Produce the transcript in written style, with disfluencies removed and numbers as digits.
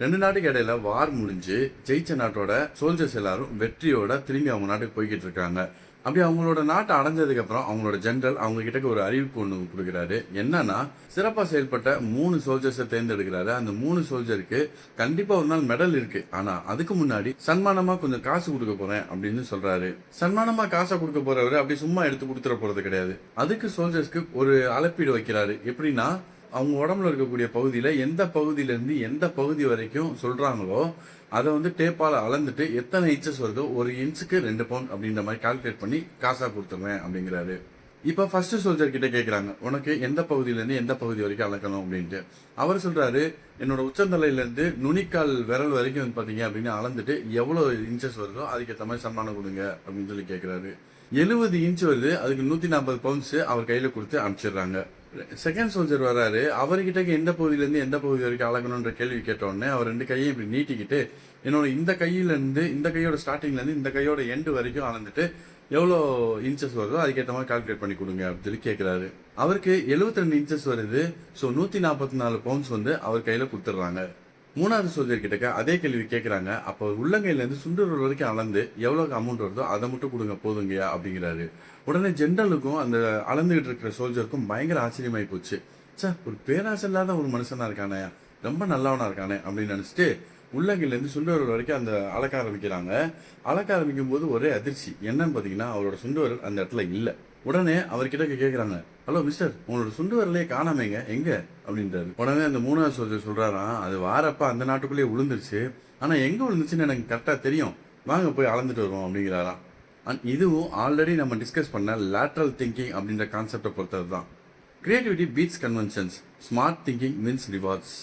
2 நாட்டுக்கு இடையில வார் முடிஞ்சு ஜெயிச்ச நாட்டோட சோல்ஜர்ஸ் எல்லாரும் வெற்றியோட திரும்பி அவங்க நாட்டுக்கு போய்கிட்டு இருக்காங்க. அப்படி அவங்களோட நாட்டை அடைஞ்சதுக்கு அப்புறம் அவங்களோட ஜெனரல் அவங்க கிட்ட ஒரு அறிவிப்பு ஒண்ணு கொடுக்குறாரு. என்னன்னா, சிறப்பா செயல்பட்ட 3 சோல்ஜர்ஸை தேர்ந்தெடுக்கிறாரு. அந்த 3 சோல்ஜருக்கு கண்டிப்பா ஒரு நாள் மெடல் இருக்கு. ஆனா அதுக்கு முன்னாடி சன்மானமா கொஞ்சம் காசு கொடுக்க போறேன் அப்படின்னு சொல்றாரு. சன்மானமா காசை கொடுக்க போறவரு அப்படி சும்மா எடுத்து கொடுத்துட போறது கிடையாது. அதுக்கு சோல்ஜர்ஸ்க்கு ஒரு அளப்பீடு வைக்கிறாரு. எப்படின்னா, அவங்க உடம்புல இருக்கக்கூடிய பகுதியில எந்த பகுதியிலேருந்து எந்த பகுதி வரைக்கும் சொல்றாங்களோ அதை டேப்பால அளந்துட்டு எத்தனை இன்ச்சஸ் வருதோ, 1 இன்ச்சுக்கு 2 பவுண்ட் அப்படின்ற மாதிரி கால்குலேட் பண்ணி காசா கொடுத்துருவேன் அப்படிங்கிறாரு. இப்ப ஃபர்ஸ்ட் சோல்ஜர் கிட்ட கேட்கறாங்க, உனக்கு எந்த பகுதியிலேருந்து எந்த பகுதி வரைக்கும் அளக்கணும் அப்படின்ட்டு. அவர் சொல்றாரு, என்னோட உச்சந்தலையில இருந்து நுனிக்கால் விரல் வரைக்கும் பாத்தீங்க அப்படின்னு அளந்துட்டு எவ்வளவு இன்ச்சஸ் வருதோ அதுக்கேற்ற மாதிரி சன்மானம் கொடுங்க அப்படின்னு சொல்லி கேட்கிறாரு. 70 இன்ச் வருது. அதுக்கு 140 பவுண்ட்ஸ் அவர் கையில கொடுத்து அனுப்பிச்சிடுறாங்க. செகண்ட் சோல்ஜர் வராரு. அவர்கிட்ட எந்த பகுதியிலேருந்து எந்த பகுதி வரைக்கும் அளக்கணும்ன்ற கேள்வி கேட்ட உடனே அவர் 2 கையும் இப்படி நீட்டிக்கிட்டு, என்னோட இந்த கையிலேருந்து இந்த கையோட ஸ்டார்டிங்லேருந்து இந்த கையோட எண்டு வரைக்கும் அளந்துட்டு எவ்வளோ இன்ச்சஸ் வருதோ அதுக்கேற்ற மாதிரி கால்குலேட் பண்ணி கொடுங்க அப்படின்னு சொல்லி கேட்குறாரு. அவருக்கு 72 இன்ச்சஸ் வருது. ஸோ 144 பவுண்ட்ஸ் அவர் கையில் கொடுத்துட்றாங்க. 3வது சோல்ஜர் கிட்ட அதே கேள்வி கேட்குறாங்க. அப்போ உள்ளங்கையிலேருந்து சுண்டுறல் வரைக்கும் அளந்து எவ்வளோ அமௌண்ட் வருதோ அதை மட்டும் கொடுங்க போதுங்கயா அப்படிங்கிறாரு. உடனே ஜென்ரலுக்கும் அந்த அளந்துகிட்டு இருக்கிற சோல்ஜருக்கும் பயங்கர ஆச்சரியமாயி போச்சு. சார், ஒரு பேராசை இல்லாத ஒரு மனுஷனா இருக்கானே, ரொம்ப நல்லவனா இருக்கானே அப்படின்னு நினைச்சிட்டு உள்ளங்கையிலேருந்து சுண்டுவரல் வரைக்கும் அந்த அளக்க ஆரம்பிக்கிறாங்க. அளக்க ஆரம்பிக்கும் போது ஒரே அதிர்ச்சி. என்னன்னு பார்த்தீங்கன்னா, அவரோட சுண்டுவரல் அந்த இடத்துல இல்லை. உடனே அவர்கிட்ட கேட்குறாங்க, ஹலோ மிஸ்டர், உங்களோட சுண்டு வரலையே காணாமேங்க, எங்க அப்படின்றாரு. உடனே அந்த 3வது சோல்ஜர் சொல்றாராம், அது வாரப்ப அந்த நாட்டுக்குள்ளேயே விழுந்துருச்சு, ஆனா எங்க விழுந்துச்சுன்னு எனக்கு கரெக்டா தெரியும், வாங்க போய் அளந்துட்டு வருவோம் அப்படிங்கிறாராம். இதுவும் ஆல்ரெடி நம்ம டிஸ்கஸ் பண்ண லேட்ரல் திங்கிங் அப்படின்ற கான்செப்டை பொறுத்தது தான். Creativity beats conventions, smart thinking wins rewards.